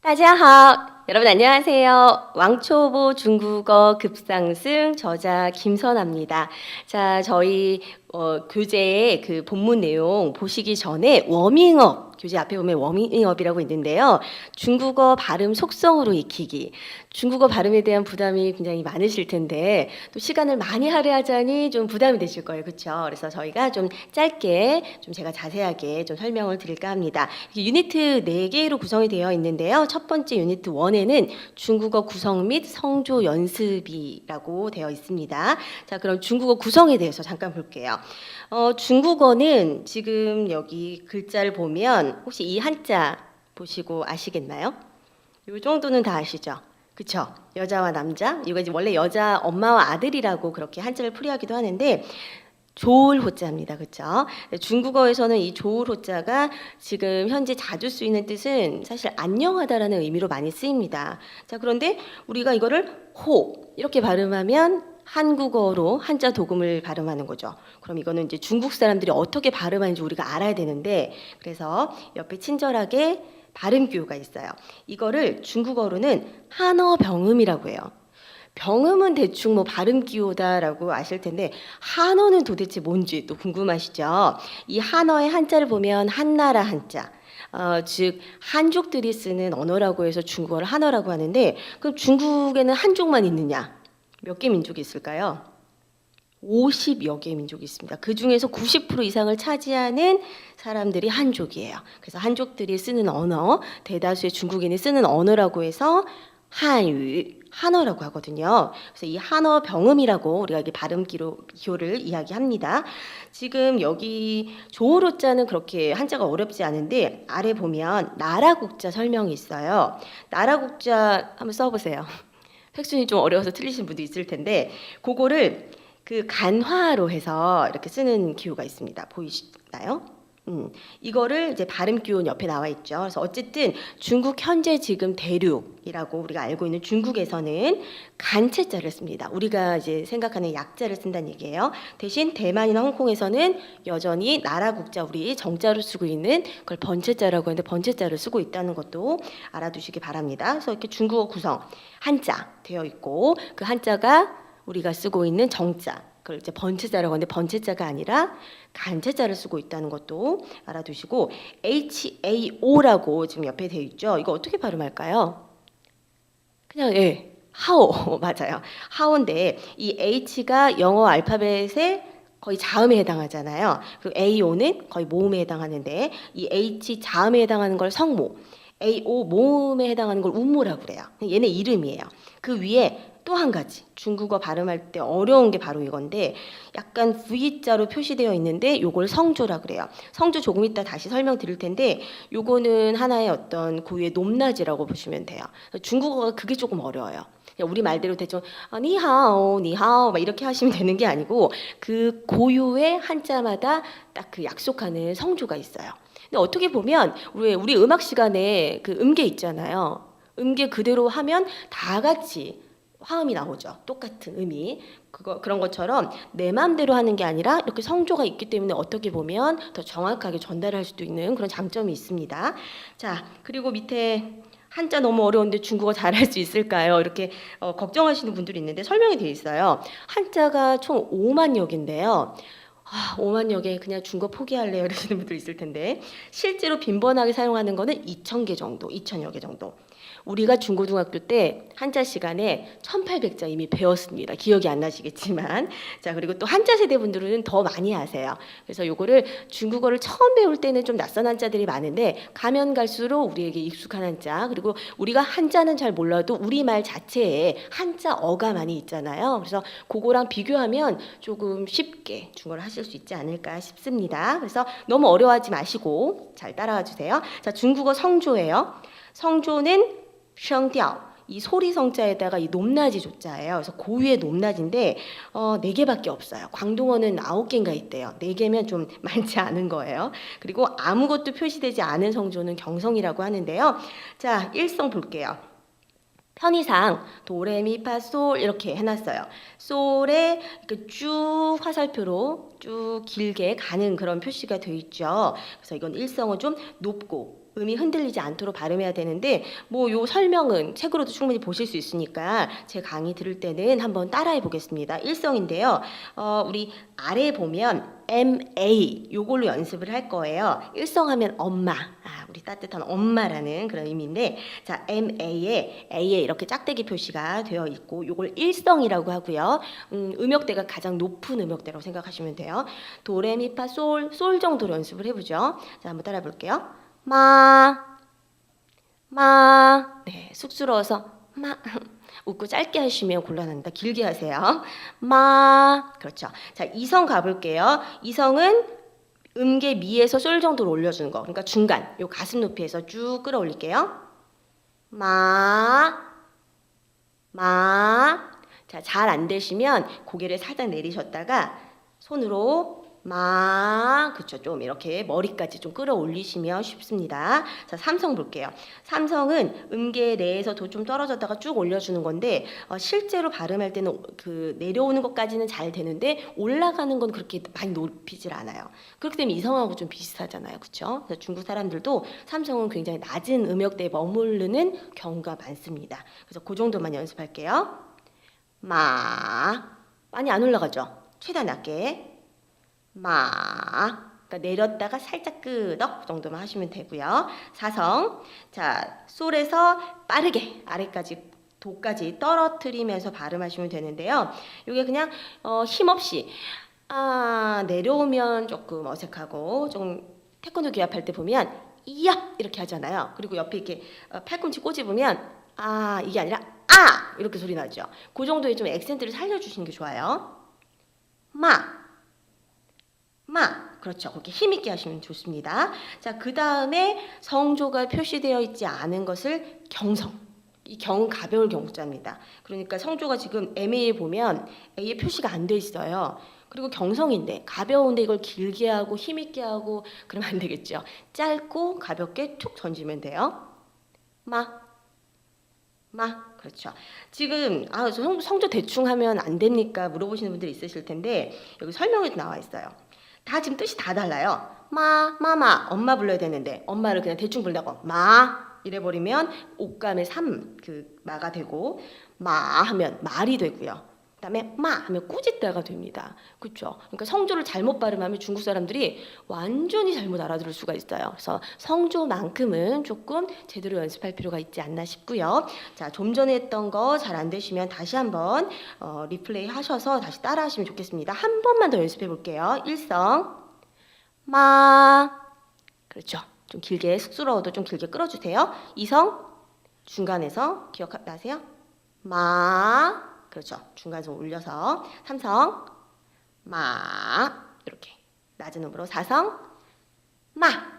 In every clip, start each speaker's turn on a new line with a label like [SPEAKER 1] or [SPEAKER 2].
[SPEAKER 1] 大家好. 여러분 안녕하세요. 왕초보 중국어 급상승 저자 김선아입니다. 자, 저희 교재의 그 본문 내용 보시기 전에 워밍업, 교재 앞에 보면 워밍업이라고 있는데요. 중국어 발음 속성으로 익히기. 중국어 발음에 대한 부담이 굉장히 많으실 텐데 또 시간을 많이 할애하자니 좀 부담이 되실 거예요. 그렇죠? 그래서 저희가 좀 짧게 좀 제가 자세하게 좀 설명을 드릴까 합니다. 유니트 4개로 구성이 되어 있는데요. 첫 번째 유니트 1에는 중국어 구성 및 성조 연습이라고 되어 있습니다. 자, 그럼 중국어 구성에 대해서 잠깐 볼게요. 중국어는 지금 여기 글자를 보면 혹시 이 한자 보시고 아시겠나요? 이 정도는 다 아시죠? 그쵸? 여자와 남자, 이거 이제 원래 여자 엄마와 아들이라고 그렇게 한자를 풀이하기도 하는데 조을 호자입니다. 그렇죠? 중국어에서는 이 조을 호자가 지금 현재 자주 쓰이는 뜻은 사실 안녕하다라는 의미로 많이 쓰입니다. 자, 그런데 우리가 이거를 호 이렇게 발음하면 한국어로 한자 도금을 발음하는 거죠. 그럼 이거는 이제 중국 사람들이 어떻게 발음하는지 우리가 알아야 되는데 그래서 옆에 친절하게 발음 교요가 있어요. 이거를 중국어로는 한어병음이라고 해요. 병음은 대충 뭐 발음 기호다라고 아실 텐데 한어는 도대체 뭔지 또 궁금하시죠? 이 한어의 한자를 보면 한나라 한자, 즉 한족들이 쓰는 언어라고 해서 중국어를 한어라고 하는데 그럼 중국에는 한족만 있느냐? 몇 개 민족이 있을까요? 50여 개의 민족이 있습니다. 그 중에서 90% 이상을 차지하는 사람들이 한족이에요. 그래서 한족들이 쓰는 언어, 대다수의 중국인이 쓰는 언어라고 해서 한유, 한어라고 하거든요. 그래서 이 한어 병음이라고 우리가 이게 발음 기호를 이야기합니다. 지금 여기 조어로자는 그렇게 한자가 어렵지 않은데 아래 보면 나라국자 설명이 있어요. 나라국자 한번 써보세요. 획순이 좀 어려워서 틀리신 분도 있을 텐데 그거를 그 간화로 해서 이렇게 쓰는 기호가 있습니다. 보이시나요? 이거를 이제 발음 기호는 옆에 나와 있죠. 그래서 어쨌든 중국 현재 지금 대륙이라고 우리가 알고 있는 중국에서는 간체자를 씁니다. 우리가 이제 생각하는 약자를 쓴다는 얘기예요. 대신 대만이나 홍콩에서는 여전히 나라 국자 우리 정자로 쓰고 있는 그걸 번체자라고 하는데 번체자를 쓰고 있다는 것도 알아두시기 바랍니다. 그래서 이렇게 중국어 구성 한자 되어 있고 그 한자가 우리가 쓰고 있는 정자 그걸 이제 번체자라고 하는데 번체자가 아니라 간체자를 쓰고 있다는 것도 알아두시고 HAO라고 지금 옆에 되어 있죠. 이거 어떻게 발음할까요? 그냥 하오 맞아요. 하오인데 이 H가 영어 알파벳의 거의 자음에 해당하잖아요. 그리고 AO는 거의 모음에 해당하는데 이 H 자음에 해당하는 걸 성모, AO 모음에 해당하는 걸 운모라고 그래요. 얘네 이름이에요. 그 위에 또 한 가지 중국어 발음할 때 어려운 게 바로 이건데 약간 V자로 표시되어 있는데 요걸 성조라 그래요. 성조 조금 이따 다시 설명드릴 텐데 요거는 하나의 어떤 고유의 높낮이라고 보시면 돼요. 중국어가 그게 조금 어려워요. 우리 말대로 대충 니하오 니하오 막 이렇게 하시면 되는 게 아니고 그 고유의 한자마다 딱 그 약속하는 성조가 있어요. 근데 어떻게 보면 우리 음악 시간에 그 음계 있잖아요. 음계 그대로 하면 다 같이 화음이 나오죠. 똑같은 음이. 그런 것처럼 내 마음대로 하는 게 아니라 이렇게 성조가 있기 때문에 어떻게 보면 더 정확하게 전달할 수도 있는 그런 장점이 있습니다. 자, 그리고 밑에 한자 너무 어려운데 중국어 잘할 수 있을까요? 이렇게 걱정하시는 분들이 있는데 설명이 되어 있어요. 한자가 총 5만 여개인데요. 5만 여개 그냥 중국어 포기할래요 이러시는 분들 있을 텐데 실제로 빈번하게 사용하는 거는 2,000개 정도, 2,000여 개 정도. 우리가 중고등학교 때 한자 시간에 1,800자 이미 배웠습니다. 기억이 안 나시겠지만. 자, 그리고 또 한자 세대 분들은 더 많이 아세요. 그래서 요거를 중국어를 처음 배울 때는 좀 낯선 한자들이 많은데 가면 갈수록 우리에게 익숙한 한자 그리고 우리가 한자는 잘 몰라도 우리말 자체에 한자 어가 많이 있잖아요. 그래서 그거랑 비교하면 조금 쉽게 중국어를 하실 수 있지 않을까 싶습니다. 그래서 너무 어려워하지 마시고 잘 따라와 주세요. 자, 중국어 성조예요. 성조는 声调 이 소리 성자에다가 이 높낮이 조자예요. 그래서 고유의 높낮인데 4개밖에 없어요. 광동어는 9개인가 있대요. 4개면 좀 많지 않은 거예요. 그리고 아무것도 표시되지 않은 성조는 경성이라고 하는데요. 자, 일성 볼게요. 편의상 도레미파솔 이렇게 해놨어요. 솔에 이렇게 쭉 화살표로 쭉 길게 가는 그런 표시가 되어 있죠. 그래서 이건 일성은 좀 높고 음이 흔들리지 않도록 발음해야 되는데 뭐 요 설명은 책으로도 충분히 보실 수 있으니까 제 강의 들을 때는 한번 따라해 보겠습니다. 일성인데요. 우리 아래 보면 MA 요걸로 연습을 할 거예요. 일성하면 엄마, 우리 따뜻한 엄마라는 그런 의미인데, 자 A에 이렇게 짝대기 표시가 되어 있고 요걸 일성이라고 하고요. 음역대가 가장 높은 음역대라고 생각하시면 돼요. 도레미파솔 솔 정도로 연습을 해보죠. 자 한번 따라해 볼게요. 네, 쑥스러워서 마 웃고 짧게 하시면 곤란합니다. 길게 하세요. 그렇죠. 자, 이성 가볼게요. 이성은 음계 미에서 솔 정도로 올려주는 거. 그러니까 중간, 요 가슴 높이에서 쭉 끌어올릴게요. 자, 잘 안 되시면 고개를 살짝 내리셨다가 손으로 그쵸. 좀 이렇게 머리까지 좀 끌어올리시면 쉽습니다. 자, 삼성 볼게요. 삼성은 음계 내에서도 좀 떨어졌다가 쭉 올려주는 건데, 실제로 발음할 때는 그 내려오는 것까지는 잘 되는데 올라가는 건 그렇게 많이 높이질 않아요. 그렇기 때문에 이성하고 좀 비슷하잖아요. 그쵸? 그래서 중국 사람들도 삼성은 굉장히 낮은 음역대에 머무르는 경우가 많습니다. 그래서 그 정도만 연습할게요. 많이 안 올라가죠? 최대한 낮게. 그러니까 내렸다가 살짝 끄덕 정도만 하시면 되고요. 사성. 자, 솔에서 빠르게 아래까지 도까지 떨어뜨리면서 발음하시면 되는데요. 이게 그냥 힘없이 내려오면 조금 어색하고 좀 태권도 기합할 때 보면 이야 이렇게 하잖아요. 그리고 옆에 이렇게 팔꿈치 꼬집으면 이게 아니라 이렇게 소리 나죠. 그 정도의 좀 액센트를 살려주시는 게 좋아요. 그렇죠. 그렇게 힘있게 하시면 좋습니다. 자, 그 다음에 성조가 표시되어 있지 않은 것을 경성. 이 경은 가벼울 경자입니다. 그러니까 성조가 지금 MA에 보면 A에 표시가 안 돼 있어요. 그리고 경성인데 가벼운데 이걸 길게 하고 힘있게 하고 그러면 안 되겠죠. 짧고 가볍게 툭 던지면 돼요. 그렇죠. 지금 성조 대충 하면 안 됩니까? 물어보시는 분들이 있으실 텐데 여기 설명에도 나와 있어요. 다 지금 뜻이 다 달라요. 엄마 불러야 되는데 엄마를 그냥 대충 부른다고 이래버리면 옥감의 마가 되고 하면 말이 되고요. 그다음에 하면 꾸짖다가 됩니다. 그렇죠? 그러니까 성조를 잘못 발음하면 중국 사람들이 완전히 잘못 알아들을 수가 있어요. 그래서 성조만큼은 조금 제대로 연습할 필요가 있지 않나 싶고요. 자, 좀 전에 했던 거 잘 안 되시면 다시 한번 리플레이 하셔서 다시 따라 하시면 좋겠습니다. 한 번만 더 연습해 볼게요. 일성 그렇죠. 좀 길게 쑥스러워도 좀 길게 끌어주세요. 이성 중간에서 기억나세요? 그렇죠. 중간에서 올려서 삼성 이렇게 낮은 음으로 사성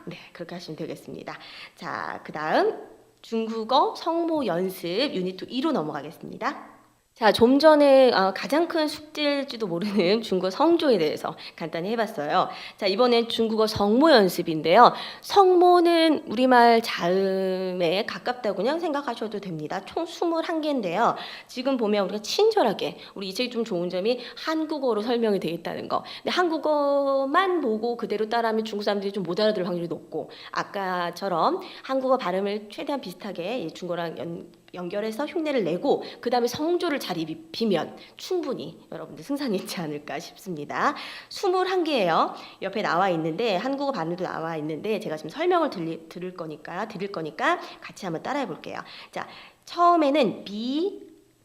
[SPEAKER 1] 네, 그렇게 하시면 되겠습니다. 자, 그 다음 중국어 성모 연습 유니트 2로 넘어가겠습니다. 자, 좀 전에 가장 큰 숙제일지도 모르는 중국어 성조에 대해서 간단히 해봤어요. 자, 이번엔 중국어 성모 연습인데요. 성모는 우리말 자음에 가깝다고 그냥 생각하셔도 됩니다. 총 21개인데요. 지금 보면 우리가 친절하게, 우리 이 책이 좀 좋은 점이 한국어로 설명이 되어 있다는 거. 근데 한국어만 보고 그대로 따라하면 중국 사람들이 좀 못 알아들을 확률이 높고, 아까처럼 한국어 발음을 최대한 비슷하게 중국어랑 연결해서 흉내를 내고 그 다음에 성조를 잘 입히면 충분히 여러분들 승산이 있지 않을까 싶습니다. 21개예요. 옆에 나와 있는데 한국어 발음도 나와 있는데 제가 지금 설명을 드릴 거니까 같이 한번 따라해 볼게요. 자, 처음에는 B,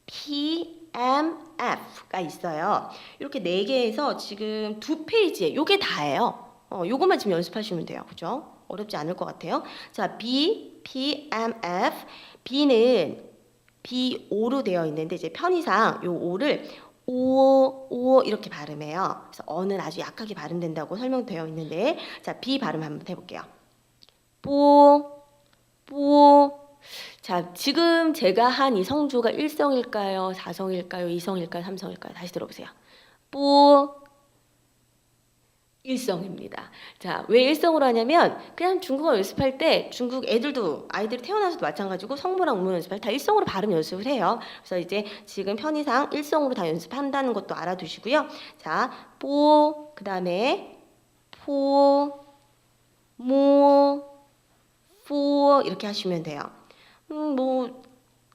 [SPEAKER 1] P, M, F가 있어요. 이렇게 4개에서 지금 2페이지에 요게 다예요. 요것만 지금 연습하시면 돼요. 그죠? 어렵지 않을 것 같아요. 자, B, P, M, F. B는 B5로 되어 있는데 이제 편의상 요 O를 오 이렇게 발음해요. 그래서 어는 아주 약하게 발음된다고 설명되어 있는데, 자, B 발음 한번 해볼게요. 뽀. 자, 지금 제가 한 이 성조가 1성일까요? 4성일까요? 2성일까요? 3성일까요? 다시 들어보세요. 뽀. 일성입니다. 자, 왜 일성으로 하냐면 그냥 중국어 연습할 때 중국 애들도 아이들이 태어나서도 마찬가지고 성모랑 음모 연습할 때 다 일성으로 발음 연습을 해요. 그래서 이제 지금 편의상 일성으로 다 연습한다는 것도 알아두시고요. 자, 뽀 그다음에 포, 모, 포 이렇게 하시면 돼요. 뭐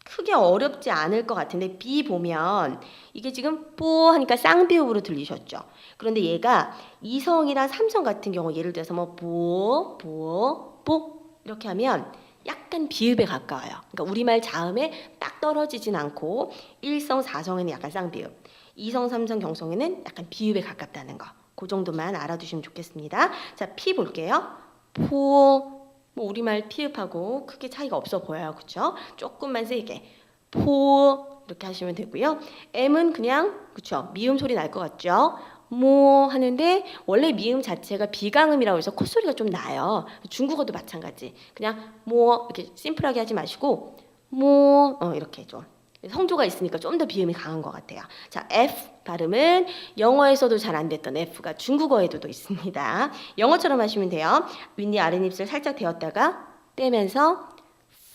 [SPEAKER 1] 크게 어렵지 않을 것 같은데 비 보면 이게 지금 뽀 하니까 쌍비읍으로 들리셨죠. 그런데 얘가 이성이랑 삼성 같은 경우 예를 들어서 뭐 보, 보, 보 이렇게 하면 약간 비읍에 가까워요. 그러니까 우리말 자음에 딱 떨어지진 않고 일성, 사성에는 약간 쌍비읍, 이성, 삼성, 경성에는 약간 비읍에 가깝다는 거. 그 정도만 알아두시면 좋겠습니다. 자, 피 볼게요. 포 뭐 우리말 피읍하고 크게 차이가 없어 보여요. 그렇죠? 조금만 세게 포 이렇게 하시면 되고요. M은 그냥 그렇죠? 미음 소리 날 것 같죠? 모 하는데 원래 미음 자체가 비강음이라고 해서 콧소리가 좀 나요. 중국어도 마찬가지. 그냥 모 이렇게 심플하게 하지 마시고 모 이렇게 좀 성조가 있으니까 좀 더 비음이 강한 것 같아요. 자, F 발음은 영어에서도 잘 안 됐던 F가 중국어에도 또 있습니다. 영어처럼 하시면 돼요. 윗니 아랫입술 살짝 대었다가 떼면서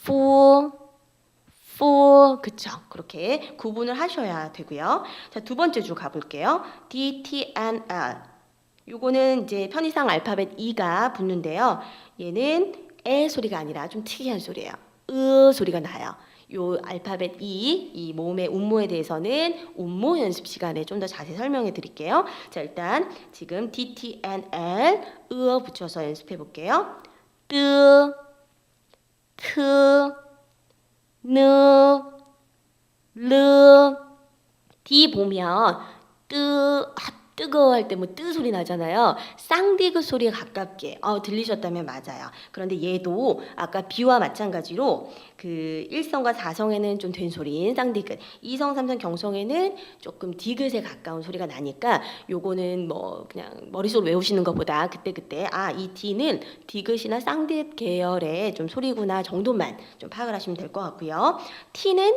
[SPEAKER 1] full, full, 그쵸? 그렇게 구분을 하셔야 되고요. 자, 두 번째 줄 가볼게요. D, T, N, L. 요거는 이제 편의상 알파벳 E가 붙는데요. 얘는 에 소리가 아니라 좀 특이한 소리예요. 소리가 나요. 요 알파벳 E, 이 모음의 운모에 대해서는 운모 연습 시간에 좀 더 자세히 설명해 드릴게요. 자, 일단 지금 D, T, N, L 붙여서 연습해 볼게요. 뜨, 크, 느, 르. D 보면 뜨거워할 때 뭐 뜨 소리 나잖아요. 쌍디귿 소리에 가깝게 들리셨다면 맞아요. 그런데 얘도 아까 비와 마찬가지로 그 일성과 사성에는 좀 된 소리인 쌍디귿, 이성, 삼성, 경성에는 조금 디귿에 가까운 소리가 나니까 요거는 뭐 그냥 머릿속으로 외우시는 것보다 그때그때 이 D는 디귿이나 쌍디귿 계열의 좀 소리구나 정도만 좀 파악을 하시면 될 것 같고요. T는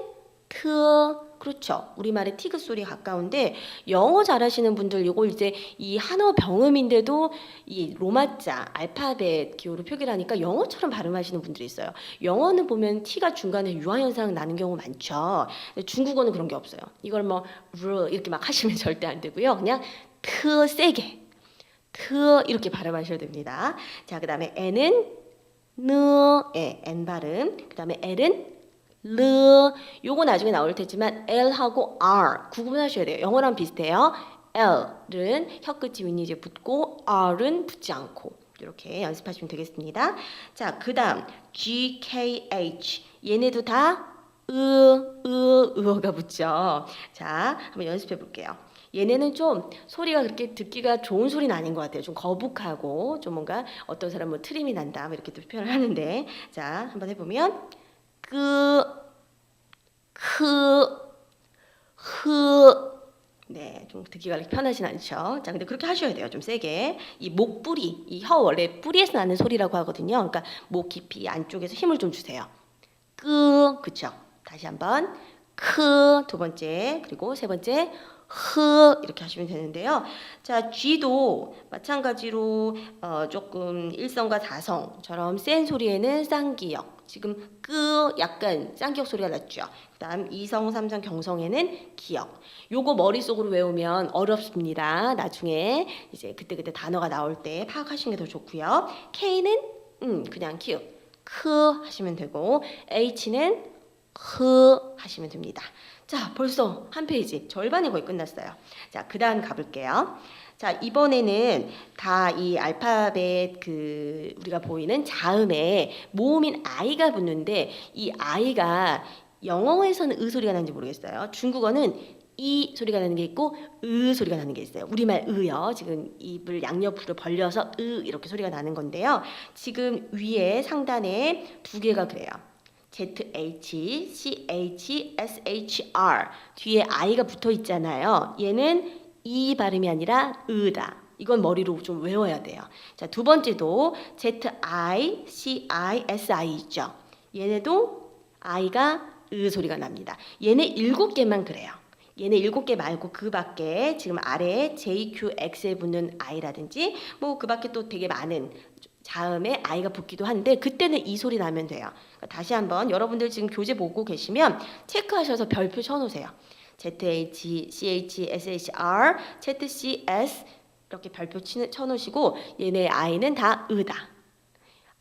[SPEAKER 1] 그렇죠. 우리말의 티귿 소리에 가까운데 영어 잘하시는 분들 이걸 이제 이 한어 병음인데도 이 로마자 알파벳 기호로 표기를 하니까 영어처럼 발음하시는 분들이 있어요. 영어는 보면 T가 중간에 유화 현상 나는 경우 많죠. 근데 중국어는 그런 게 없어요. 이걸 뭐 이렇게 막 하시면 절대 안 되고요. 그냥 세게 이렇게 발음하셔야 됩니다. 자, 그다음에 N은 N 발음. 그다음에 L은 요거 나중에 나올 테지만 L하고 R 구분하셔야 돼요. 영어랑 비슷해요. L은 혀끝이 윗니 이제 붙고 R은 붙지 않고 이렇게 연습하시면 되겠습니다. 자, 그 다음 G, K, H 얘네도 다 으어가 붙죠. 자, 한번 연습해 볼게요. 얘네는 좀 소리가 그렇게 듣기가 좋은 소리는 아닌 것 같아요. 좀 거북하고 좀 뭔가 어떤 사람은 뭐 트림이 난다 뭐 이렇게 또 표현을 하는데 자, 한번 해보면 네, 좀 듣기가 그렇게 편하진 않죠. 자, 근데 그렇게 하셔야 돼요. 좀 세게. 이 목뿌리, 이 혀 원래 뿌리에서 나는 소리라고 하거든요. 그러니까 목 깊이 안쪽에서 힘을 좀 주세요. 그쵸? 다시 한번. 두 번째, 그리고 세 번째. 이렇게 하시면 되는데요. 자, G도 마찬가지로 조금 일성과 사성처럼 센 소리에는 쌍기역. 지금 약간 쌍기역 소리가 났죠. 그다음 이성, 삼성, 경성에는 기역. 요거 머릿속으로 외우면 어렵습니다. 나중에 이제 그때 단어가 나올 때 파악하시는 게 더 좋고요. K는 그냥 키읔, 하시면 되고 H는 하시면 됩니다. 자, 벌써 한 페이지 절반이 거의 끝났어요. 자, 그 다음 가볼게요. 자, 이번에는 다 이 알파벳 우리가 보이는 자음에 모음인 I가 붙는데 이 I가 영어에서는 소리가 나는지 모르겠어요. 중국어는 이 소리가 나는 게 있고 소리가 나는 게 있어요. 우리말 요. 지금 입을 양옆으로 벌려서 이렇게 소리가 나는 건데요. 지금 위에 상단에 두 개가 그래요. ZH, CH, SHR 뒤에 I가 붙어 있잖아요. 얘는 이 발음이 아니라 다. 이건 머리로 좀 외워야 돼요. 자, 두 번째도 ZI, CI, SI 있죠. 얘네도 I가 소리가 납니다. 얘네 7개만 그래요. 얘네 7개 말고 그 밖에 지금 아래에 JQX에 붙는 I라든지 뭐 그 밖에 또 되게 많은 자음에 I가 붙기도 한데 그때는 이 소리 나면 돼요. 그러니까 다시 한번 여러분들 지금 교재 보고 계시면 체크하셔서 별표 쳐놓으세요. ZH, CH, SHR, ZCS 이렇게 별표 쳐놓으시고 얘네 I는 다 으다.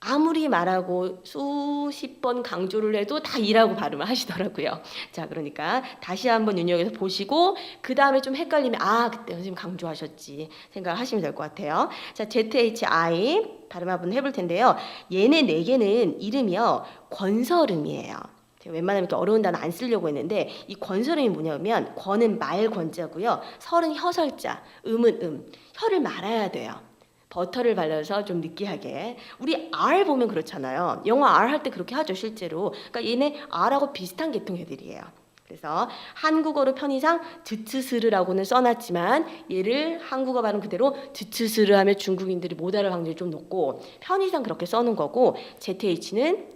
[SPEAKER 1] 아무리 말하고 수십 번 강조를 해도 다 이라고 발음을 하시더라고요. 자, 그러니까 다시 한번 눈여겨서 보시고 그 다음에 좀 헷갈리면 아, 그때 선생님 강조하셨지 생각하시면 될 것 같아요. 자, ZHI 발음 한번 해볼 텐데요. 얘네 4개는 이름이요. 권설음이에요. 제가 웬만하면 이렇게 어려운 단어 안 쓰려고 했는데 이 권설음이 뭐냐면 권은 말 권자고요. 설은 혀설자, 음은 혀를 말아야 돼요. 버터를 발라서 좀 느끼하게. 우리 R 보면 그렇잖아요. 영어 R 할 때 그렇게 하죠, 실제로. 그러니까 얘네 R하고 비슷한 계통 애들이에요. 그래서 한국어로 편의상 드츠스르라고는 써놨지만 얘를 한국어 발음 그대로 드츠스르 하면 중국인들이 못 알아볼 확률이 좀 높고 편의상 그렇게 써놓은 거고 ZH는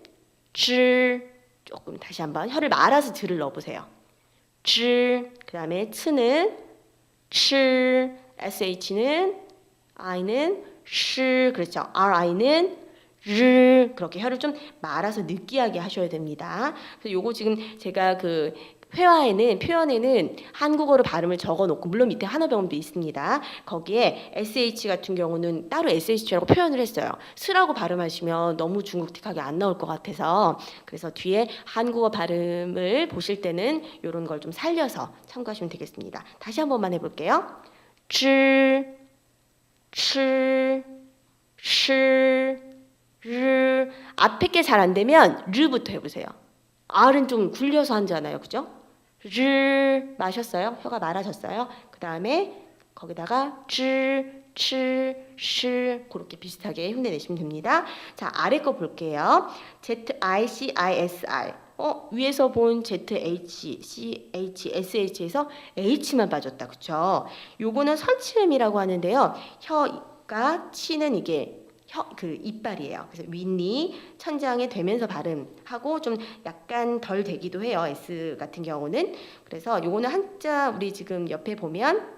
[SPEAKER 1] 줄 조금 다시 한번 혀를 말아서 줄을 넣어보세요. 줄 그 다음에 츠는 칠 SH는 I는 시 그렇죠. RI는 르 그렇게 혀를 좀 말아서 느끼하게 하셔야 됩니다. 그래서 요거 지금 제가 그 회화에는 표현에는 한국어로 발음을 적어놓고 물론 밑에 한어병도 있습니다. 거기에 SH 같은 경우는 따로 SH라고 표현을 했어요. 스라고 발음하시면 너무 중국틱하게 안 나올 것 같아서 그래서 뒤에 한국어 발음을 보실 때는 이런 걸 좀 살려서 참고하시면 되겠습니다. 다시 한 번만 해볼게요. 줄 칠, 실, 르 앞에 게 잘 안 되면 르부터 해보세요. R은 좀 굴려서 하잖아요, 그죠? 르 마셨어요? 혀가 말아졌어요? 그 다음에 거기다가 줄, 칠, 실 그렇게 비슷하게 흉내내시면 됩니다. 자, 아래 거 볼게요. ZICISR 위에서 본 ZH, CH, SH에서 H만 빠졌다. 그쵸? 요거는 선치음이라고 하는데요. 혀가 치는 이게 그 이빨이에요. 그래서 윗니 천장에 대면서 발음하고 좀 약간 덜 되기도 해요. S 같은 경우는. 그래서 요거는 한자 우리 지금 옆에 보면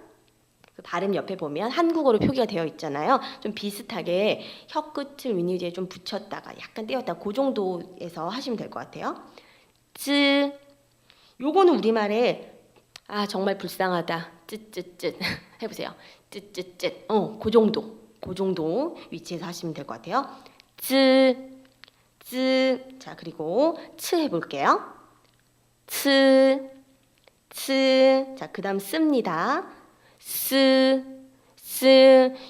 [SPEAKER 1] 그 발음 옆에 보면 한국어로 표기가 되어 있잖아요. 좀 비슷하게 혀 끝을 윗니지에 좀 붙였다가 약간 떼었다. 그 정도에서 하시면 될 것 같아요. 쯔 요거는 우리말에 아 정말 불쌍하다 쯔쯔쯔 해보세요. 쯔쯔쯔 그 정도 위치에서 하시면 될 것 같아요. 자 그리고 츠 해볼게요. 자 그다음 씁니다.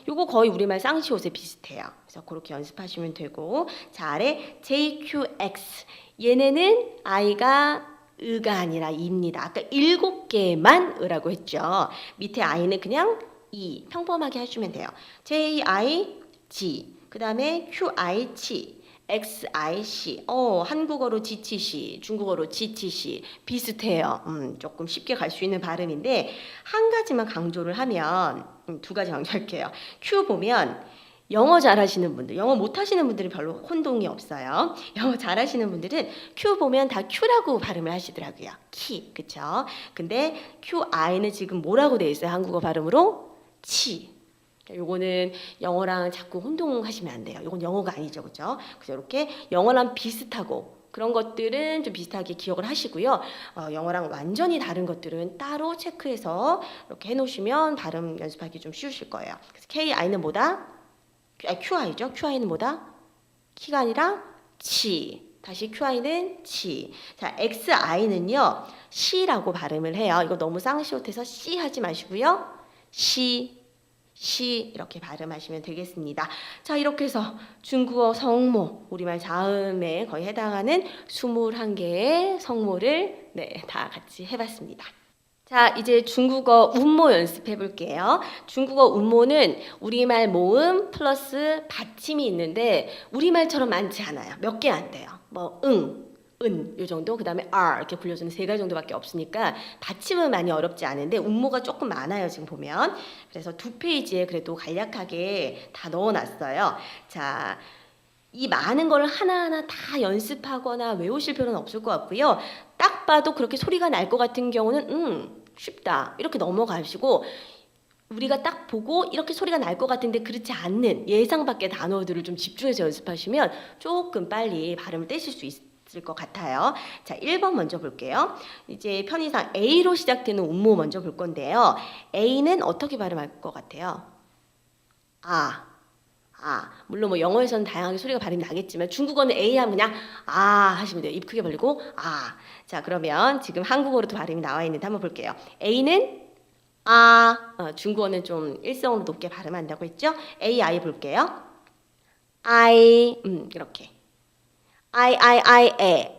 [SPEAKER 1] 요거 거의 우리말 쌍시옷에 비슷해요. 그래서 그렇게 연습하시면 되고 자 아래 JQX 얘네는 I가 으가 아니라 이입니다. 아까 7개만 으라고 했죠. 밑에 I는 그냥 이 평범하게 하시면 돼요. JIG 그 다음에 QIC XIC 한국어로 지치시 중국어로 지치시 비슷해요. 조금 쉽게 갈 수 있는 발음인데 한 가지만 강조를 하면 2가지 강조할게요. Q 보면 영어 잘하시는 분들, 영어 못하시는 분들은 별로 혼동이 없어요. 영어 잘하시는 분들은 Q 보면 다 Q라고 발음을 하시더라고요. 키, 그쵸? 근데 QI는 지금 뭐라고 돼 있어요? 한국어 발음으로? 치. 요거는 영어랑 자꾸 혼동하시면 안 돼요. 요건 영어가 아니죠, 그죠? 그래서 이렇게 영어랑 비슷하고 그런 것들은 좀 비슷하게 기억을 하시고요. 영어랑 완전히 다른 것들은 따로 체크해서 이렇게 해놓으시면 발음 연습하기 좀 쉬우실 거예요. 그래서 KI는 뭐다? QI죠. QI는 뭐다? 키가 아니라 치. 다시 QI는 치. 자, XI는요. 시라고 발음을 해요. 이거 너무 쌍시옷해서 시 하지 마시고요. 시 이렇게 발음하시면 되겠습니다. 자, 이렇게 해서 중국어 성모, 우리말 자음에 거의 해당하는 21개의 성모를 다 같이 해봤습니다. 자, 이제 중국어 운모 연습해 볼게요. 중국어 운모는 우리말 모음 플러스 받침이 있는데 우리말처럼 많지 않아요. 몇 개 안 돼요. 뭐 요 정도, 그 다음에 R 이렇게 불려주는 3가지 정도밖에 없으니까 받침은 많이 어렵지 않은데 운모가 조금 많아요. 지금 보면. 그래서 2페이지에 그래도 간략하게 다 넣어놨어요. 자, 이 많은 걸 하나하나 다 연습하거나 외우실 필요는 없을 것 같고요. 딱 봐도 그렇게 소리가 날 것 같은 경우는 쉽다 이렇게 넘어가시고 우리가 딱 보고 이렇게 소리가 날 것 같은데 그렇지 않는 예상 밖의 단어들을 좀 집중해서 연습하시면 조금 빨리 발음을 떼실 수 있을 것 같아요. 자, 1번 먼저 볼게요. 이제 편의상 A로 시작되는 음모 먼저 볼 건데요. A는 어떻게 발음할 것 같아요? 물론 뭐 영어에서는 다양하게 소리가 발음이 나겠지만 중국어는 A 하면 그냥 하시면 돼요. 입 크게 벌리고 자, 그러면 지금 한국어로도 발음이 나와 있는데 한번 볼게요. A는 중국어는 좀 일성으로 높게 발음한다고 했죠? I 볼게요. 이렇게. I,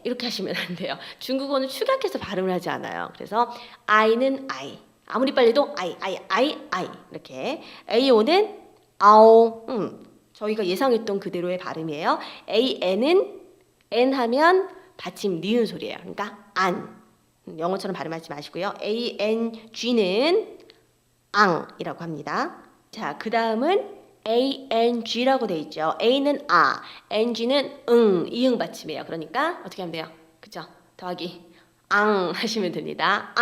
[SPEAKER 1] 이렇게 하시면 안 돼요. 중국어는 축약해서 발음을 하지 않아요. 그래서 I는 I. 아무리 빨리도 I. 이렇게. AO는 아오. 저희가 예상했던 그대로의 발음이에요. AN은 N 하면 받침 니은 소리예요. 그러니까 안. 영어처럼 발음하지 마시고요. ANG는 앙이라고 합니다. 자, 그 다음은 ANG라고 돼 있죠. A는 NG는 이응 받침이에요. 그러니까 어떻게 하면 돼요? 그죠? 더하기 앙 하시면 됩니다.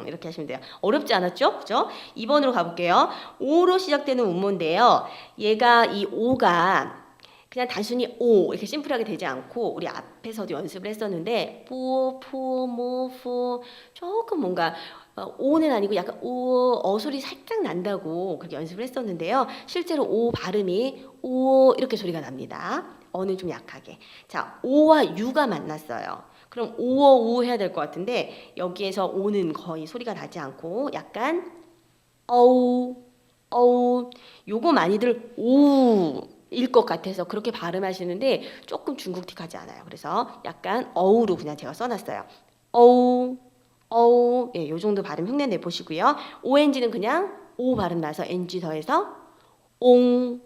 [SPEAKER 1] 이렇게 하시면 돼요. 어렵지 않았죠? 그죠? 2번으로 가볼게요. 오로 시작되는 음모인데요. 얘가 이 오가 그냥 단순히 오 이렇게 심플하게 되지 않고 우리 앞에서도 연습을 했었는데 뿌, 푸, 모, 푸 조금 뭔가 오는 아니고 약간 오 소리 살짝 난다고 그렇게 연습을 했었는데요. 실제로 오 발음이 오 이렇게 소리가 납니다. 어는 좀 약하게. 자, 오와 유가 만났어요. 그럼 오어 우 해야 될 것 같은데 여기에서 오는 거의 소리가 나지 않고 약간 어우 요거 많이들 오일 것 같아서 그렇게 발음하시는데 조금 중국틱하지 않아요. 그래서 약간 어우로 그냥 제가 써놨어요. 어우 예, 요 정도 발음 흉내 내보시고요. ONG는 그냥 오 발음 나서 NG 더해서 옹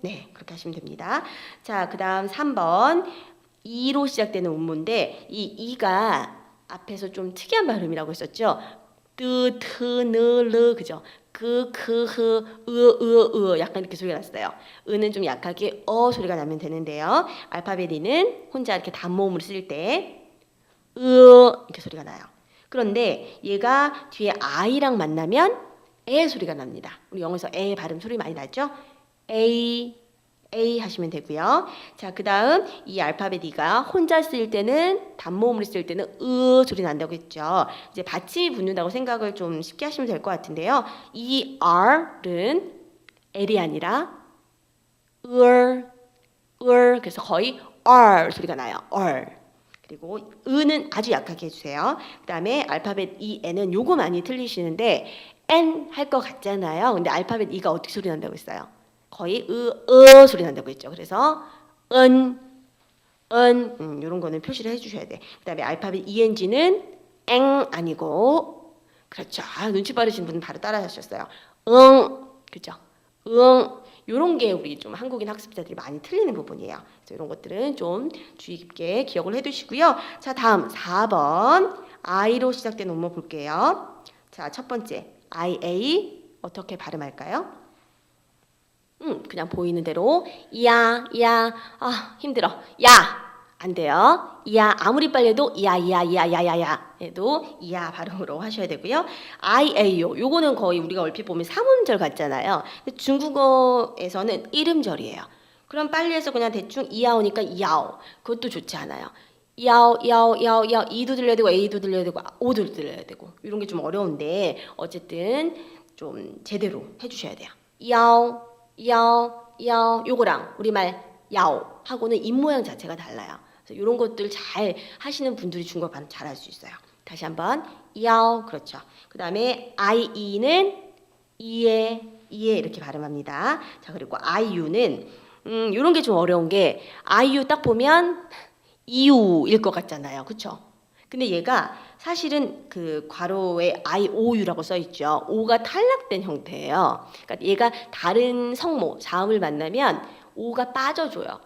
[SPEAKER 1] 네, 그렇게 하시면 됩니다. 자, 그 다음 3번 2로 시작되는 음모인데 이 이가 앞에서 좀 특이한 발음이라고 했었죠. 뜨, 트, 느, 르 그죠? 약간 이렇게 소리가 났어요. 으는 좀 약하게 소리가 나면 되는데요. 알파벳 E는 혼자 이렇게 단모음을 쓸 때 이렇게 소리가 나요. 그런데 얘가 뒤에 I랑 만나면 에 소리가 납니다. 우리 영어에서 에 발음 소리 많이 나죠? A 하시면 되고요. 자, 그 다음 이 알파벳 E가 혼자 쓸 때는 단모음을 쓸 때는 소리 난다고 했죠. 이제 받침이 붙는다고 생각을 좀 쉽게 하시면 될 것 같은데요. 이 R은 L이 아니라 그래서 거의 R 소리가 나요. R. 그리고 으는 아주 약하게 해주세요. 그 다음에 알파벳 E는 요거 많이 틀리시는데 N 할 것 같잖아요. 근데 알파벳 E가 어떻게 소리 난다고 했어요? 거의 소리 난다고 했죠. 그래서 이런 거는 표시를 해주셔야 돼. 그 다음에 알파벳 ENG는 엥 아니고 그렇죠. 눈치 빠르신 분은 바로 따라 하셨어요. 그렇죠. 요런 게 우리 좀 한국인 학습자들이 많이 틀리는 부분이에요. 그래서 이런 것들은 좀 주의 깊게 기억을 해두시고요. 자, 다음 4번 I로 시작된 음모 볼게요. 자, 첫 번째 IA 어떻게 발음할까요? 그냥 보이는 대로 야 힘들어 안 돼요. 아무리 빨리 해도 야 해도 발음으로 하셔야 되고요. IAO 요거는 거의 우리가 얼핏 보면 삼음절 같잖아요. 근데 중국어에서는 이름절이에요. 그럼 빨리 해서 그냥 대충 이야오니까 야오 그것도 좋지 않아요. 야오 이도 들려야 되고 A도 들려야 되고 오도 들려야 되고 이런 게 좀 어려운데 어쨌든 좀 제대로 해주셔야 돼요. 요거랑 우리말 야오 하고는 입 모양 자체가 달라요. 그래서 이런 것들 잘 하시는 분들이 중국어 발음 잘할 수 있어요. 다시 한번 야오 그렇죠. 그 다음에 IE는 이에 이렇게 발음합니다. 자, 그리고 IU는 이런 게 좀 어려운 게 IU 딱 보면 이유일 것 같잖아요. 그렇죠? 근데 얘가 사실은 그 괄호에 IOU라고 써 있죠. O가 탈락된 형태예요. 그러니까 얘가 다른 성모, 자음을 만나면 O가 빠져줘요.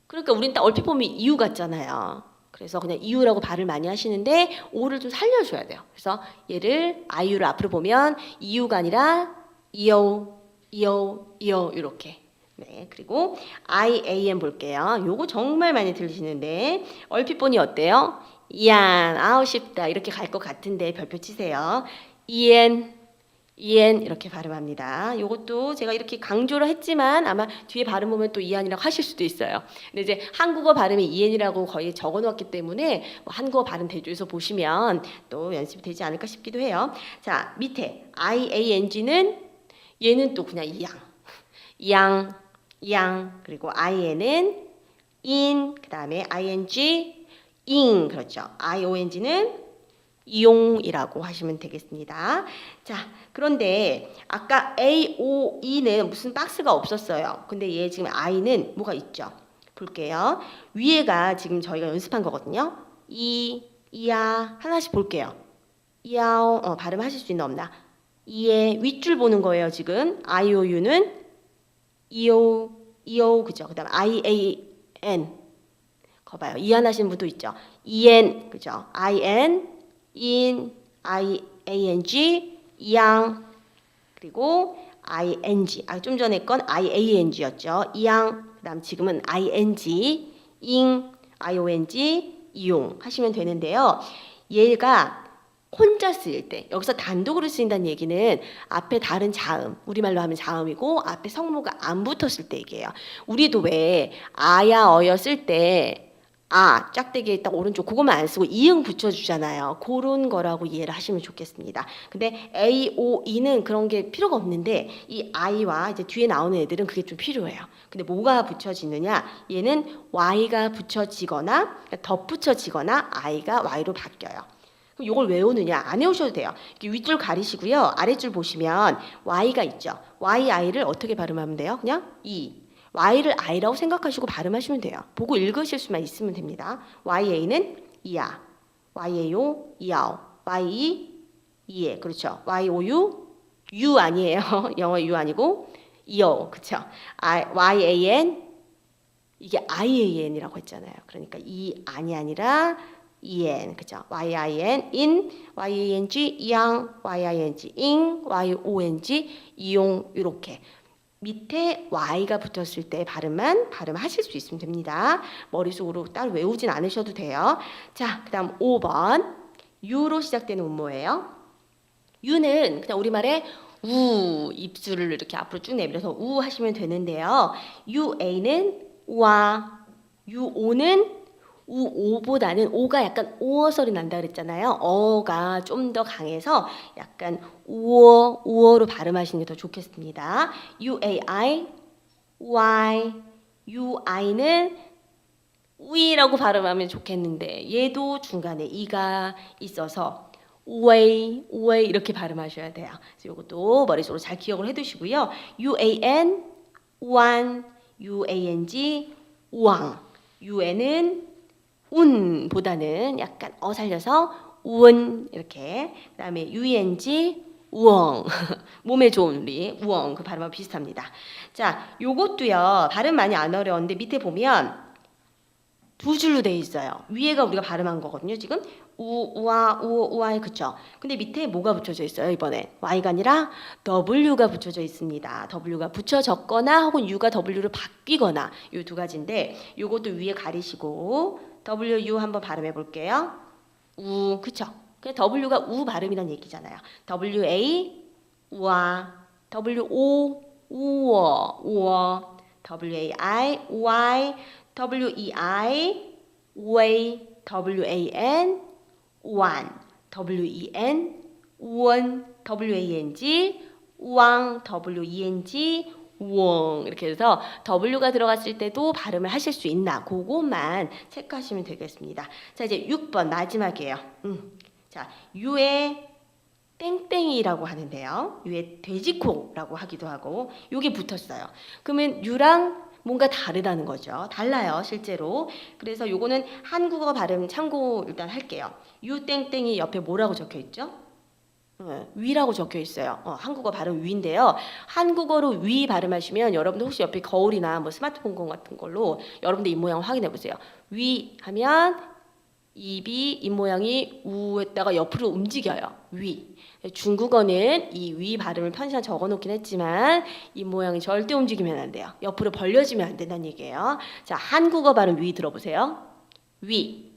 [SPEAKER 1] 그러니까 우린 딱 얼핏 보면 이유 같잖아요. 그래서 그냥 이유라고 발을 많이 하시는데 O를 좀 살려줘야 돼요. 그래서 얘를 IU를 앞으로 보면 이유가 아니라 이요 이렇게. 네, 그리고 IAM 볼게요. 요거 정말 많이 들리시는데 얼핏 보니 어때요? 이안. 아우 쉽다. 이렇게 갈 것 같은데 별표 치세요. 이엔. 이엔 이렇게 발음합니다. 이것도 제가 이렇게 강조를 했지만 아마 뒤에 발음 보면 또 이안이라고 하실 수도 있어요. 근데 이제 한국어 발음이 이엔이라고 거의 적어 놓았기 때문에 뭐 한국어 발음 대조해서 보시면 또 연습이 되지 않을까 싶기도 해요. 자, 밑에 iang는 얘는 또 그냥 이양, 이양. 그리고 iN은 in, 그 다음에 ing, ing. 그렇죠. iong는 이용이라고 하시면 되겠습니다. 자, 그런데 아까 A, O, E는 무슨 박스가 없었어요. 근데 얘 지금 I는 뭐가 있죠? 볼게요. 위에가 지금 저희가 연습한 거거든요. 이야 하나씩 볼게요. 이야오 발음하실 수 있나 없나? 이에 윗줄 보는 거예요. 지금 I, O, U는 이오 그죠? 그다음 I, A, N 거봐요. 이안 하시는 분도 있죠. EN 그죠? IN in, ing, 이양, 그리고 ing. 좀 전에 건 iang였죠. 이양. 그다음 지금은 ing, ing, iong, 이용 하시면 되는데요. 얘가 혼자 쓰일 때, 여기서 단독으로 쓰인다는 얘기는 앞에 다른 자음, 우리말로 하면 자음이고 앞에 성모가 안 붙었을 때 얘기예요. 우리도 왜 아야 어여 쓸 때 짝대기에 딱 오른쪽 그것만 안 쓰고 이응 붙여주잖아요. 그런 거라고 이해를 하시면 좋겠습니다. 근데 A, O, E는 그런 게 필요가 없는데 이 I와 이제 뒤에 나오는 애들은 그게 좀 필요해요. 근데 뭐가 붙여지느냐? 얘는 Y가 붙여지거나 덧붙여지거나 I가 Y로 바뀌어요. 그럼 이걸 외우느냐? 안 외우셔도 돼요. 이렇게 윗줄 가리시고요. 아랫줄 보시면 Y가 있죠. Y, I를 어떻게 발음하면 돼요? 그냥 Y를 I라고 생각하시고 발음하시면 돼요. 보고 읽으실 수만 있으면 됩니다. YA는 이야, YAO, 이야오, YE, 이에, 그렇죠. YOU, U 아니에요. 영어 U 아니고 이어, 그렇죠. YAN, 이게 IAN이라고 했잖아요. 그러니까 이 안이 아니라 EN, 그죠? YIN, in, YANG, 이양, YING, ing, YONG, 이용, 이렇게. 밑에 Y가 붙었을 때 발음하실 수 있으면 됩니다. 머릿속으로 따로 외우진 않으셔도 돼요. 자, 그 다음 5번. U로 시작되는 음모예요. U는 그냥 우리말에 입술을 이렇게 앞으로 쭉 내밀어서 우 하시면 되는데요. UA는 우와, UO는 우오보다는 오가 약간 오어 소리 난다 그랬잖아요. 어가 좀 더 강해서 약간 우어로 발음하시는 게 더 좋겠습니다. UAI, Y, UI는 우이라고 발음하면 좋겠는데 얘도 중간에 이가 있어서 우웨이 이렇게 발음하셔야 돼요. 그래서 이것도 머릿속으로 잘 기억을 해두시고요. UAN, 우안, UANG, 우왕. UN은 운보다는 약간 살려서 우원 이렇게. 그다음에 UNG 우엉 몸에 좋은 우리 우엉 그 발음하고 비슷합니다. 자, 요것도요 발음 많이 안 어려운데 밑에 보면 두 줄로 돼 있어요. 위에가 우리가 발음한 거거든요. 지금 우와 그쵸? 근데 밑에 뭐가 붙여져 있어요? 이번에 Y가 아니라 W가 붙여져 있습니다. W가 붙여졌거나 혹은 U가 W로 바뀌거나 이 두 가지인데 요것도 위에 가리시고 WU 한번 발음해 볼게요. 그쵸? 그냥 W가 우 발음이란 얘기잖아요. WA 우와, WO 우어, WAI 우아이, WEI 우웨이, WAN 우완, WEN 우원, WANG 우왕, WENG 우엉 이렇게 해서 W가 들어갔을 때도 발음을 하실 수 있나 그것만 체크하시면 되겠습니다. 자, 이제 6번 마지막이에요. 자, U의 땡땡이라고 하는데요. U의 돼지코라고 하기도 하고 요게 붙었어요. 그러면 U랑 뭔가 다르다는 거죠. 달라요, 실제로. 그래서 요거는 한국어 발음 참고 일단 할게요. U 땡땡이 옆에 뭐라고 적혀 있죠? 위라고 적혀 있어요. 한국어 발음 위인데요. 한국어로 위 발음하시면 여러분들 혹시 옆에 거울이나 뭐 스마트폰 같은 걸로 여러분들 입 모양을 확인해 보세요. 위 하면 입이 입 모양이 우에다가 옆으로 움직여요. 위. 중국어는 이 위 발음을 편지에 적어 놓긴 했지만 입 모양이 절대 움직이면 안 돼요. 옆으로 벌려지면 안 된다는 얘기예요. 자, 한국어 발음 위 들어보세요. 위.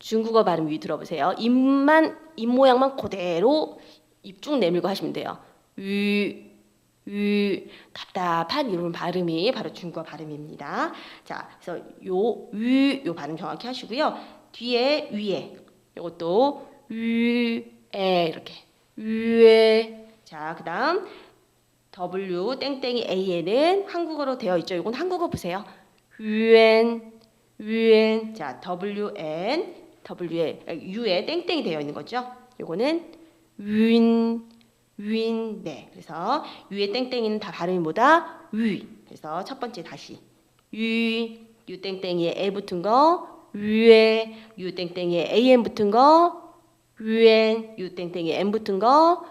[SPEAKER 1] 중국어 발음 위 들어보세요. 입 모양만 그대로 입 쭉 내밀고 하시면 돼요. 답답한 이런 발음이 바로 중국어 발음입니다. 자, 그래서 요 발음 정확히 하시고요. 뒤에 위에 이것도 위에 이렇게 위에. 자, 그다음 W 땡땡이 AN은 한국어로 되어 있죠. 이건 한국어 보세요. 유엔. 자, U에 땡땡이 되어 있는 거죠. 요거는 윈. 네. 그래서 U에 땡땡이는 다 발음이 뭐다? 위. 그래서 첫 번째 다시 U 땡땡이에 에 붙은 거 위에, U 땡땡이에 AN 붙은 거 유엔, U 땡땡이에 N 붙은 거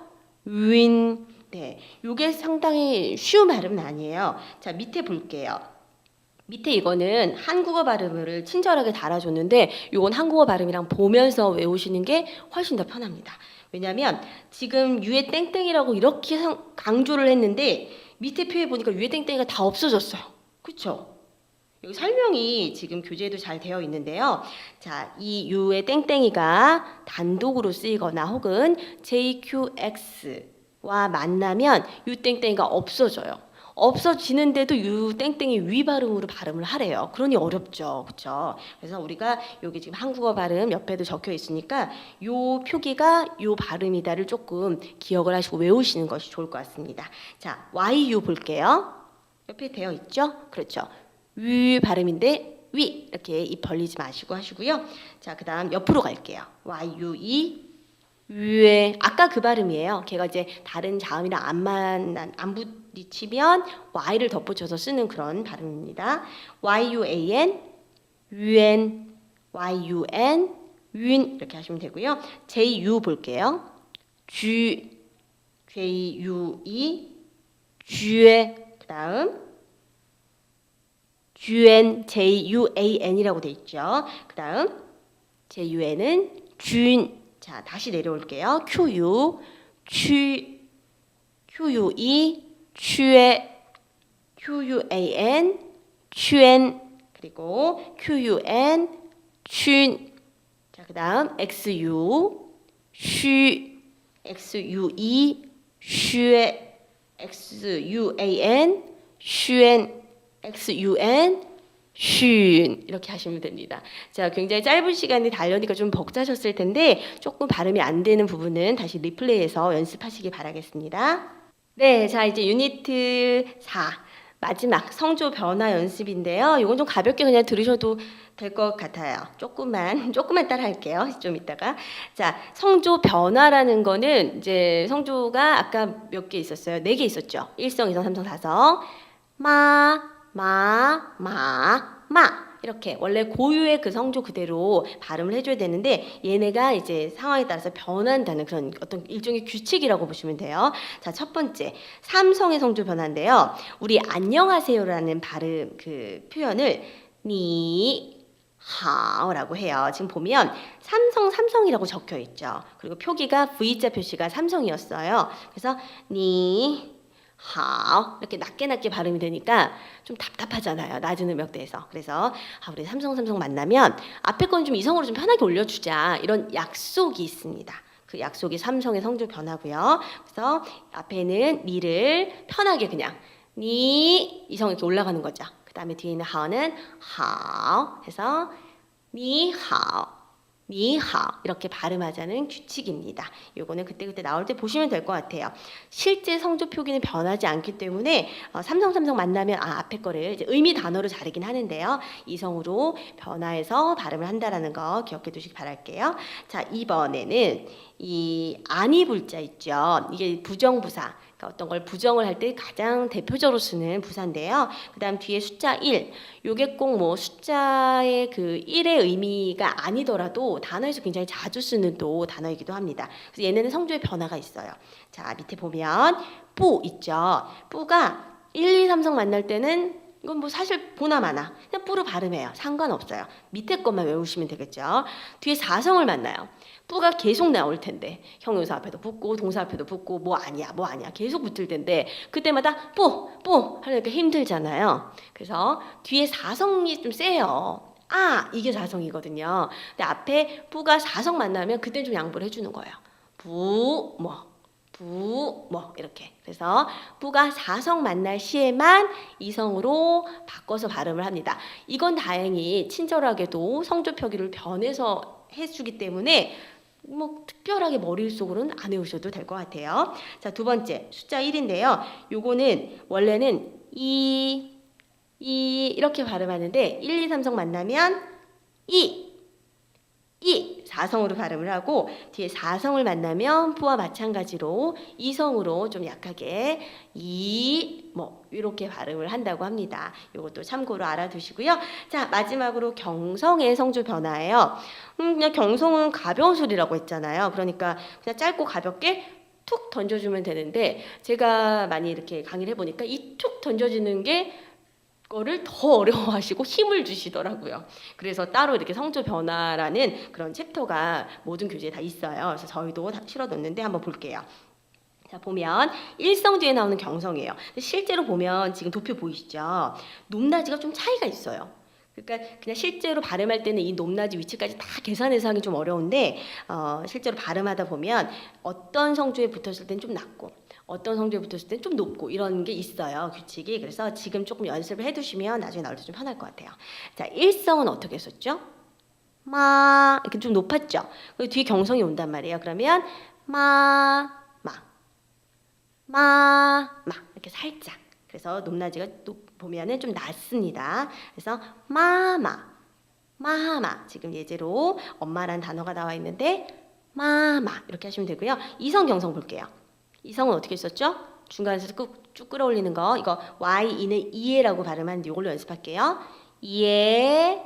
[SPEAKER 1] 윈. 네. 요게 상당히 쉬운 발음은 아니에요. 자, 밑에 볼게요. 밑에 이거는 한국어 발음을 친절하게 달아줬는데 이건 한국어 발음이랑 보면서 외우시는 게 훨씬 더 편합니다. 왜냐하면 지금 유에 땡땡이라고 이렇게 강조를 했는데 밑에 표에 보니까 유에 땡땡이가 다 없어졌어요. 그렇죠? 여기 설명이 지금 교재에도 잘 되어 있는데요. 자, 이 유의 땡땡이가 단독으로 쓰이거나 혹은 JQX와 만나면 유 땡땡이가 없어져요. 없어지는데도 유 땡땡이 위 발음으로 발음을 하래요. 그러니 어렵죠. 그렇죠? 그래서 우리가 여기 지금 한국어 발음 옆에도 적혀 있으니까 요 표기가 요 발음이다를 조금 기억을 하시고 외우시는 것이 좋을 것 같습니다. 자, YU 볼게요. 옆에 되어 있죠? 그렇죠. 위 발음인데 위 이렇게 입 벌리지 마시고 하시고요. 자, 그다음 옆으로 갈게요. YUE 위에 아까 그 발음이에요. 걔가 이제 다른 자음이랑 안 부딪히면 y를 덧붙여서 쓰는 그런 발음입니다. YUAN 유엔 YUN 윤 이렇게 하시면 되고요. JU 볼게요. JUE 쥐에 그다음 GUN JUAN이라고 돼 있죠. 그다음 JUN은 준. 자, 다시 내려올게요. QUE 취에 QUAN 취엔 그리고 QUN 춘. 자, 그다음 XU XUE 슈에 XUAN 슈엔 XUN 슌 이렇게 하시면 됩니다. 자, 굉장히 짧은 시간이 달려니까 좀 벅차셨을 텐데 조금 발음이 안 되는 부분은 다시 리플레이해서 연습하시기 바라겠습니다. 네, 자 이제 유니트 4 마지막 성조 변화 연습인데요. 이건 좀 가볍게 그냥 들으셔도 될 것 같아요. 조금만 따라 할게요. 좀 이따가. 자, 성조 변화라는 거는 이제 성조가 아까 몇 개 있었어요? 4개 있었죠. 1성, 2성, 3성, 4성. 마 이렇게 원래 고유의 그 성조 그대로 발음을 해줘야 되는데 얘네가 이제 상황에 따라서 변한다는 그런 어떤 일종의 규칙이라고 보시면 돼요. 자, 첫 번째 삼성의 성조 변화인데요. 우리 안녕하세요라는 발음 그 표현을 니 하오라고 해요. 지금 보면 삼성이라고 적혀 있죠. 그리고 표기가 V자 표시가 삼성이었어요. 그래서 니 하오 이렇게 낮게 발음이 되니까 좀 답답하잖아요. 낮은 음역대에서. 그래서 우리 삼성 만나면 앞에 건 좀 이성으로 좀 편하게 올려주자 이런 약속이 있습니다. 그 약속이 삼성의 성조 변화고요. 그래서 앞에는 니를 편하게 그냥 니 이성 이렇게 올라가는 거죠. 그 다음에 뒤에 있는 하오는 하오 해서 니하오 이렇게 발음하자는 규칙입니다. 요거는 그때 나올 때 보시면 될 것 같아요. 실제 성조 표기는 변하지 않기 때문에 삼성 만나면 앞에 거를 이제 의미 단어로 자르긴 하는데요. 이성으로 변화해서 발음을 한다라는 거 기억해 두시기 바랄게요. 자, 이번에는 이 아니 불자 있죠. 이게 부정부사. 어떤 걸 부정을 할 때 가장 대표적으로 쓰는 부사인데요. 그 다음 뒤에 숫자 1. 요게 꼭 뭐 숫자의 그 1의 의미가 아니더라도 단어에서 굉장히 자주 쓰는 또 단어이기도 합니다. 그래서 얘네는 성조의 변화가 있어요. 자, 밑에 보면 뿌 있죠. 뿌가 1, 2, 3성 만날 때는 이건 뭐 사실 보나 마나 그냥 뿌로 발음해요. 상관없어요. 밑에 것만 외우시면 되겠죠. 뒤에 4성을 만나요. 뿌가 계속 나올 텐데 형용사 앞에도 붙고 동사 앞에도 붙고 뭐 아니야 계속 붙을 텐데 그때마다 뿌 하려니까 힘들잖아요. 그래서 뒤에 4성이 좀 세요. 아, 이게 사성이거든요. 근데 앞에 부가 사성 만나면 그때 좀 양보를 해주는 거예요. 부, 뭐 이렇게. 그래서 부가 사성 만날 시에만 이성으로 바꿔서 발음을 합니다. 이건 다행히 친절하게도 성조 표기를 변해서 해주기 때문에 뭐 특별하게 머릿속으로는 안 외우셔도 될 것 같아요. 자, 두 번째 숫자 1인데요. 요거는 원래는 이렇게 발음하는데 1, 2, 3성 만나면 이 사성으로 발음을 하고 뒤에 사성을 만나면 부와 마찬가지로 이성으로 좀 약하게 뭐 이렇게 발음을 한다고 합니다. 이것도 참고로 알아두시고요. 자, 마지막으로 경성의 성조 변화예요. 그냥 경성은 가벼운 소리라고 했잖아요. 그러니까 그냥 짧고 가볍게 툭 던져주면 되는데 제가 많이 이렇게 강의를 해보니까 이 툭 던져지는 게 거를 더 어려워하시고 힘을 주시더라고요. 그래서 따로 이렇게 성조 변화라는 그런 챕터가 모든 교재에 다 있어요. 그래서 저희도 다 실어뒀는데 한번 볼게요. 자, 보면 일성 뒤에 나오는 경성이에요. 근데 실제로 보면 지금 도표 보이시죠? 높낮이가 좀 차이가 있어요. 그러니까 그냥 실제로 발음할 때는 이 높낮이 위치까지 다 계산해서 하기 좀 어려운데 실제로 발음하다 보면 어떤 성조에 붙었을 땐 좀 낮고 어떤 성조에 붙었을 땐 좀 높고 이런 게 있어요. 규칙이. 그래서 지금 조금 연습을 해두시면 나중에 나올 때 좀 편할 것 같아요. 자, 일성은 어떻게 썼죠? 마 이렇게 좀 높았죠. 그리고 뒤에 경성이 온단 말이에요. 그러면 마 이렇게 살짝. 그래서 높낮이가 보면은 좀 낮습니다. 그래서 마마 지금 예제로 엄마란 단어가 나와 있는데 마마 이렇게 하시면 되고요. 이성 경성 볼게요. 이성은 어떻게 썼죠? 중간에서 쭉 끌어올리는 거. 이거 Y는 이해라고 발음하는데 이걸로 연습할게요. 이해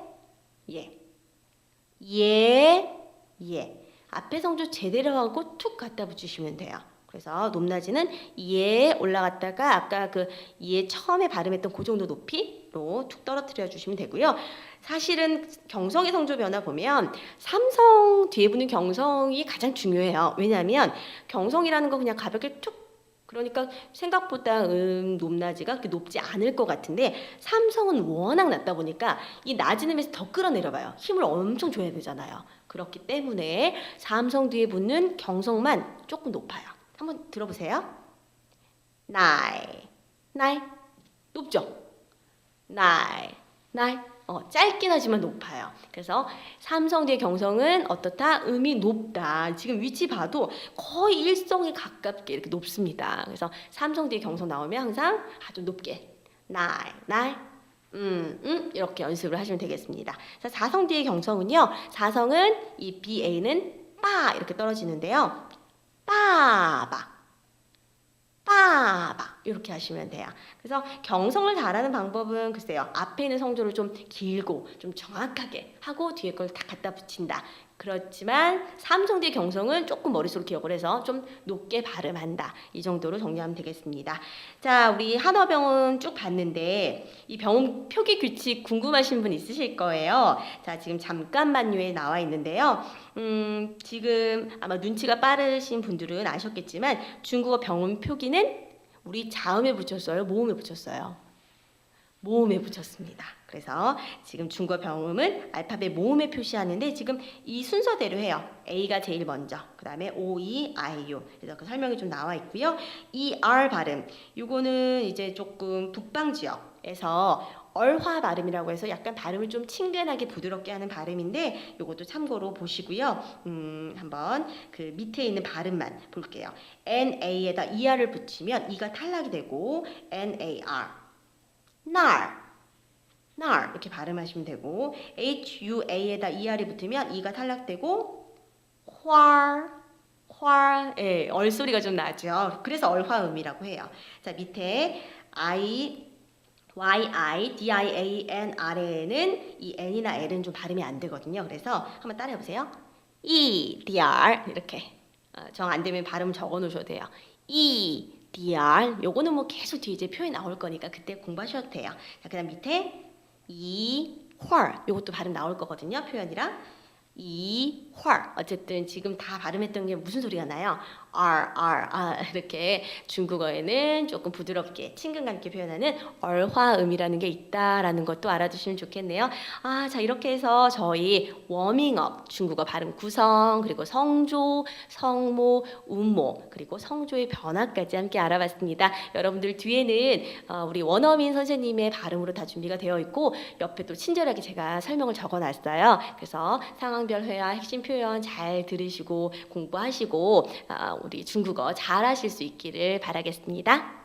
[SPEAKER 1] 앞에 성조 제대로 하고 툭 갖다 붙이시면 돼요. 그래서 높낮이는 이에 올라갔다가 아까 그 이에 처음에 발음했던 그 정도 높이로 툭 떨어뜨려 주시면 되고요. 사실은 경성의 성조 변화 보면 삼성 뒤에 붙는 경성이 가장 중요해요. 왜냐하면 경성이라는 거 그냥 가볍게 툭 그러니까 생각보다 높낮이가 그렇게 높지 않을 것 같은데 삼성은 워낙 낮다 보니까 이 낮은 음에서 더 끌어내려 봐요. 힘을 엄청 줘야 되잖아요. 그렇기 때문에 삼성 뒤에 붙는 경성만 조금 높아요. 한번 들어보세요. 나이 높죠? 나이 짧긴 하지만 높아요. 그래서 삼성 뒤의 경성은 어떻다? 음이 높다. 지금 위치 봐도 거의 일성에 가깝게 이렇게 높습니다. 그래서 삼성 뒤의 경성 나오면 항상 아주 높게 나이 이렇게 연습을 하시면 되겠습니다. 자, 사성 뒤의 경성은요. 사성은 이 BA는 빠 이렇게 떨어지는데요. 빠바 이렇게 하시면 돼요. 그래서 경성을 잘하는 방법은 글쎄요. 앞에 있는 성조를 좀 길고 좀 정확하게 하고 뒤에 걸 다 갖다 붙인다. 그렇지만 삼성 뒤의 경성은 조금 머릿속으로 기억을 해서 좀 높게 발음한다. 이 정도로 정리하면 되겠습니다. 자, 우리 한어병원 쭉 봤는데 이 병원 표기 규칙 궁금하신 분 있으실 거예요. 자, 지금 잠깐만요에 나와 있는데요. 지금 아마 눈치가 빠르신 분들은 아셨겠지만 중국어 병원 표기는 우리 자음에 붙였어요? 모음에 붙였어요? 모음에 붙였습니다. 그래서 지금 중국어 병음은 알파벳 모음에 표시하는데 지금 이 순서대로 해요. A가 제일 먼저, 그 다음에 O, E, I, U. 그래서 그 설명이 좀 나와 있고요. 이 R 발음, 이거는 이제 조금 북방 지역에서 얼화 발음이라고 해서 약간 발음을 좀 친근하게 부드럽게 하는 발음인데 이것도 참고로 보시고요. 한번 그 밑에 있는 발음만 볼게요. NA에다 ER을 붙이면 E가 탈락이 되고 NAR, 날 이렇게 발음하시면 되고 HUA에다 ER이 붙으면 E가 탈락되고 예, 얼소리가 좀 나죠. 그래서 얼화음이라고 해요. 자, 밑에 YIDIANR에는 이 N이나 L은 좀 발음이 안 되거든요. 그래서 한번 따라해 보세요. EDR 이렇게 정 안 되면 발음 적어 놓으셔도 돼요. EDR 요거는 뭐 계속 뒤에 이제 표현 나올 거니까 그때 공부하셔도 돼요. 자, 그다음 밑에 이활 요것도 발음 나올 거거든요. 표현이랑 이활 헐. 어쨌든 지금 다 발음했던 게 무슨 소리가 나요? R 이렇게 중국어에는 조금 부드럽게 친근감 있게 표현하는 얼화음이라는 게 있다라는 것도 알아두시면 좋겠네요. 자 이렇게 해서 저희 워밍업 중국어 발음 구성 그리고 성조, 성모, 운모 그리고 성조의 변화까지 함께 알아봤습니다. 여러분들 뒤에는 우리 원어민 선생님의 발음으로 다 준비가 되어 있고 옆에 또 친절하게 제가 설명을 적어놨어요. 그래서 상황별 회화 핵심 표현 잘 들으시고 공부하시고 우리 중국어 잘 하실 수 있기를 바라겠습니다.